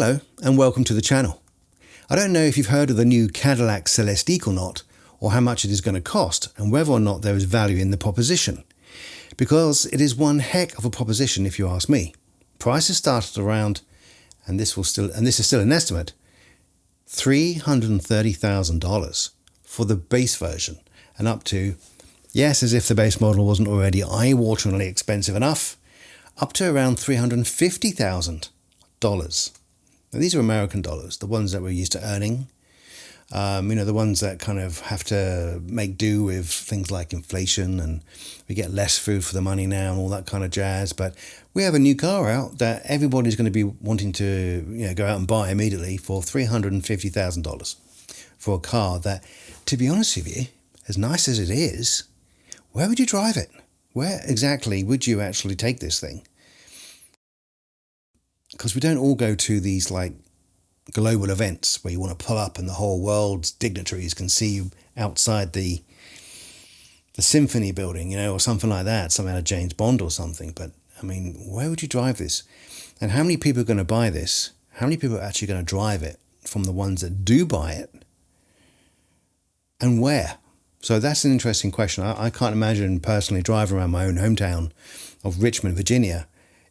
Hello and welcome to the channel. I don't know if you've heard of the new Cadillac Celestiq or not, or how much it is going to cost and whether or not there is value in the proposition. Because it is one heck of a proposition if you ask me. Prices started around, and this is still an estimate, $330,000 for the base version, and up to, yes, as if the base model wasn't already eye-wateringly expensive enough, up to around $350,000. Now, these are American dollars, the ones that we're used to earning. The ones that kind of have to make do with things like inflation, and we get less food for the money now and all that kind of jazz. But we have a new car out that everybody's going to be wanting to go out and buy immediately for $350,000 for a car that, to be honest with you, as nice as it is, where would you drive it? Where exactly would you actually take this thing? Because we don't all go to these like global events where you want to pull up and the whole world's dignitaries can see you outside the symphony building, or something like that, something out of James Bond or something. But I mean, where would you drive this? And how many people are going to buy this? How many people are actually going to drive it from the ones that do buy it? And where? So that's an interesting question. I can't imagine personally driving around my own hometown of Richmond, Virginia,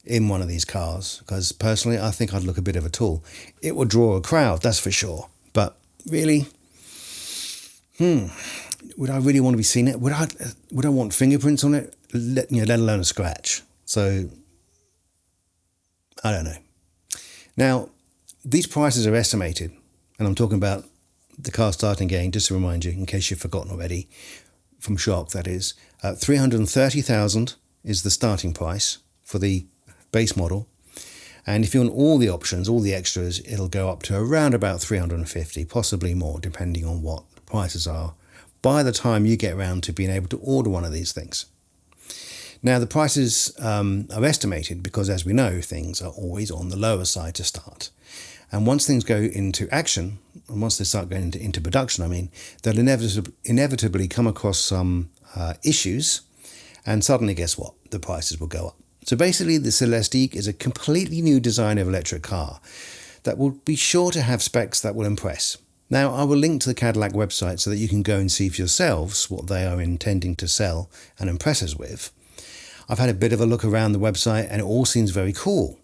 in one of these cars, because personally I think I'd look a bit of a tool. It would draw a crowd, that's for sure. But really, would I really want to be seen it? Would I want fingerprints on it? Let alone a scratch. So I don't know. Now, these prices are estimated, and I'm talking about the car starting again, just to remind you, in case you've forgotten already, from shock that is, $330,000 is the starting price for the base model, and if you want all the options, all the extras, it'll go up to around about $350,000, possibly more, depending on what the prices are by the time you get around to being able to order one of these things. Now, the prices are estimated because, as we know, things are always on the lower side to start, and once things go into action, and once they start going into production, they'll inevitably come across some issues, and suddenly, guess what? The prices will go up. So basically, the Celestiq is a completely new design of electric car that will be sure to have specs that will impress. Now, I will link to the Cadillac website so that you can go and see for yourselves what they are intending to sell and impress us with. I've had a bit of a look around the website and it all seems very cool.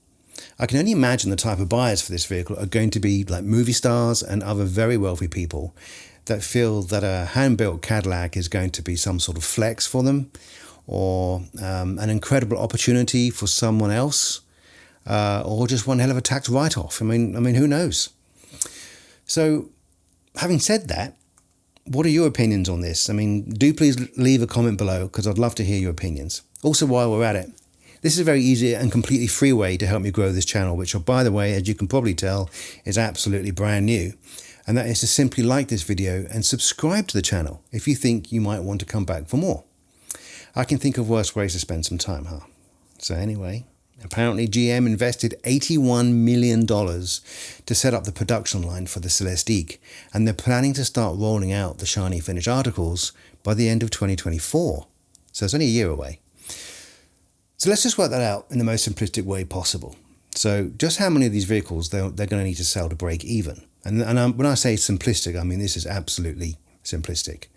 I can only imagine the type of buyers for this vehicle are going to be like movie stars and other very wealthy people that feel that a hand-built Cadillac is going to be some sort of flex for them, or an incredible opportunity for someone else, or just one hell of a tax write-off. I mean, who knows? So, having said that, what are your opinions on this? Do please leave a comment below, because I'd love to hear your opinions. Also, while we're at it, this is a very easy and completely free way to help me grow this channel, which, by the way, as you can probably tell, is absolutely brand new. And that is to simply like this video and subscribe to the channel if you think you might want to come back for more. I can think of worse ways to spend some time, huh? So anyway, apparently GM invested $81 million to set up the production line for the Celestiq, and they're planning to start rolling out the shiny finish articles by the end of 2024. So it's only a year away. So let's just work that out in the most simplistic way possible. So just how many of these vehicles they're going to need to sell to break even? And when I say simplistic, this is absolutely simplistic.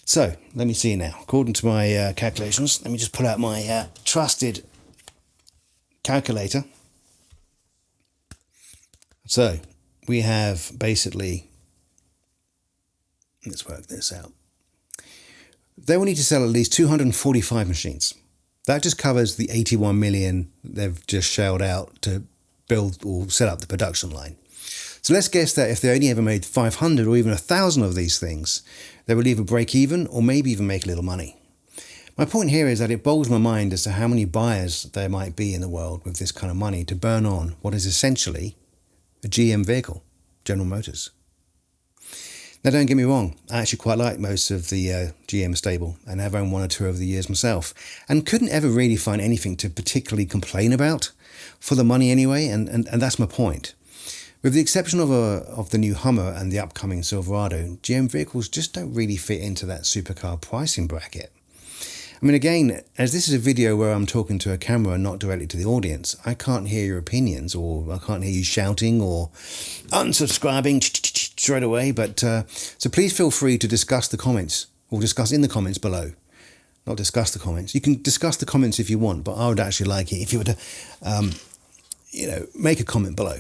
So, let me see now. According to my calculations, let me just pull out my trusted calculator. So, we have basically, let's work this out. They will need to sell at least 245 machines. That just covers the 81 million they've just shelled out to build or set up the production line. So let's guess that if they only ever made 500 or even 1,000 of these things, they would either break even or maybe even make a little money. My point here is that it boggles my mind as to how many buyers there might be in the world with this kind of money to burn on what is essentially a GM vehicle, General Motors. Now, don't get me wrong, I actually quite like most of the GM stable and have owned one or two over the years myself, and couldn't ever really find anything to particularly complain about, for the money anyway, and that's my point. With the exception of the new Hummer and the upcoming Silverado, GM vehicles just don't really fit into that supercar pricing bracket. I mean, again, as this is a video where I'm talking to a camera and not directly to the audience, I can't hear your opinions, or I can't hear you shouting or unsubscribing straight away. But so please feel free to discuss the comments, or discuss in the comments below. Not discuss the comments. You can discuss the comments if you want, but I would actually like it if you were to, make a comment below,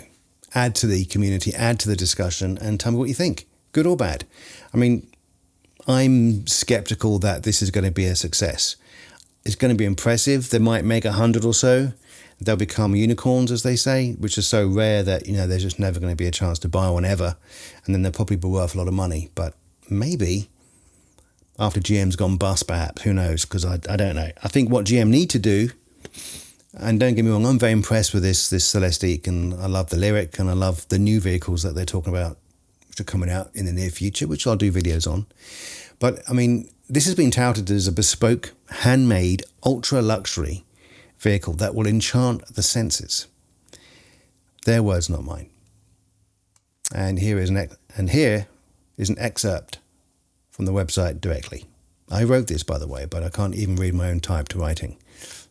add to the community, add to the discussion, and tell me what you think, good or bad. I mean, I'm skeptical that this is going to be a success. It's going to be impressive. They might make 100 or so. They'll become unicorns, as they say, which is so rare that, there's just never going to be a chance to buy one ever. And then they'll probably be worth a lot of money. But maybe after GM's gone bust, perhaps, who knows? Because I don't know. I think what GM need to do, and don't get me wrong, I'm very impressed with this Celestiq, and I love the Lyriq, and I love the new vehicles that they're talking about, which are coming out in the near future, which I'll do videos on. But I mean, this has been touted as a bespoke, handmade, ultra luxury vehicle that will enchant the senses. Their words, not mine. And here is an excerpt from the website directly. I wrote this, by the way, but I can't even read my own typed writing,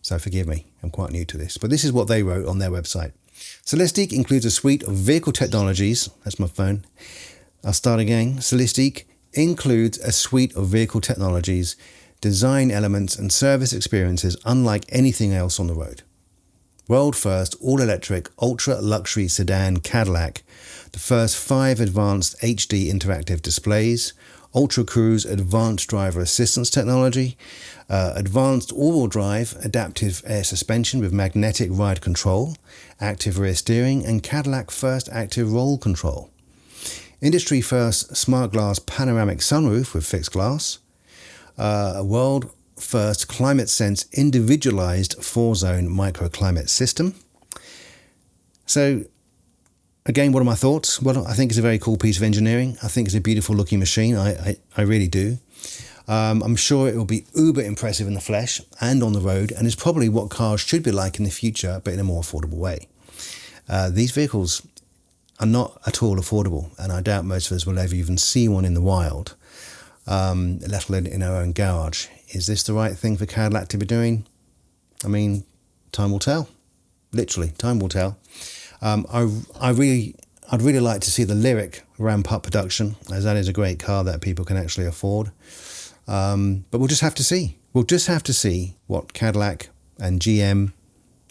so forgive me. I'm quite new to this. But this is what they wrote on their website. Celestiq includes a suite of vehicle technologies. That's my phone. I'll start again. Celestiq includes a suite of vehicle technologies, design elements, and service experiences unlike anything else on the road. World first all-electric ultra-luxury sedan Cadillac, the first 5 advanced HD interactive displays, Ultra Cruise advanced driver assistance technology, advanced all-wheel drive adaptive air suspension with magnetic ride control, active rear steering, and Cadillac first active roll control. Industry first smart glass panoramic sunroof with fixed glass, a world first climate sense individualized 4-zone microclimate system. So again, what are my thoughts? Well, I think it's a very cool piece of engineering. I think it's a beautiful looking machine. I really do. I'm sure it will be uber impressive in the flesh and on the road, and it's probably what cars should be like in the future, but in a more affordable way. These vehicles are not at all affordable, and I doubt most of us will ever even see one in the wild, let alone in our own garage. Is this the right thing for Cadillac to be doing? I mean, time will tell. Literally, time will tell. I'd really like to see the Lyriq ramp up production, as that is a great car that people can actually afford. But we'll just have to see. We'll just have to see what Cadillac and GM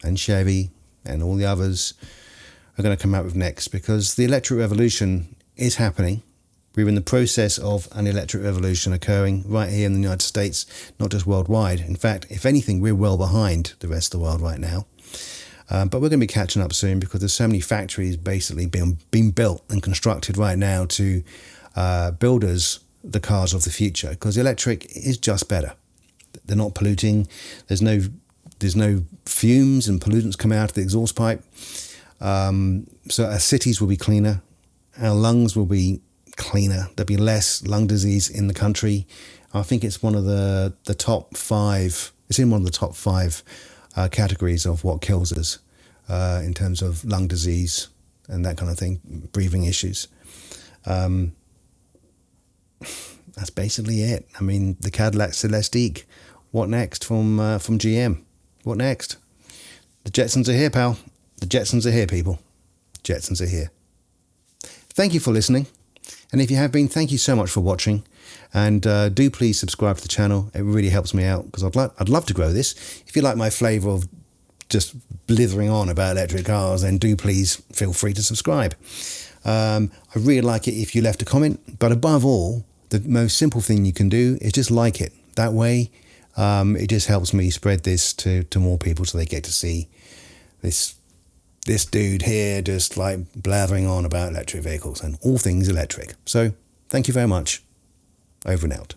and Chevy and all the others are going to come out with next, because the electric revolution is happening. We're in the process of an electric revolution occurring right here in the United States, not just worldwide. In fact, if anything, we're well behind the rest of the world right now. But we're going to be catching up soon, because there's so many factories basically being built and constructed right now to build us the cars of the future, because electric is just better. They're not polluting. There's no fumes and pollutants coming out of the exhaust pipe. So our cities will be cleaner. Our lungs will be cleaner. There'll be less lung disease in the country. I think it's one of the top 5. It's in one of the top 5 categories of what kills us in terms of lung disease and that kind of thing, breathing issues. That's basically it. I mean, the Cadillac Celestiq. What next from GM? What next? The Jetsons are here, pal. The Jetsons are here, people. Jetsons are here. Thank you for listening. And if you have been, thank you so much for watching. And do please subscribe to the channel. It really helps me out, because I'd love to grow this. If you like my flavour of just blithering on about electric cars, then do please feel free to subscribe. I really like it if you left a comment. But above all, the most simple thing you can do is just like it. That way, it just helps me spread this to more people, so they get to see this dude here just like blathering on about electric vehicles and all things electric. So thank you very much. Over and out.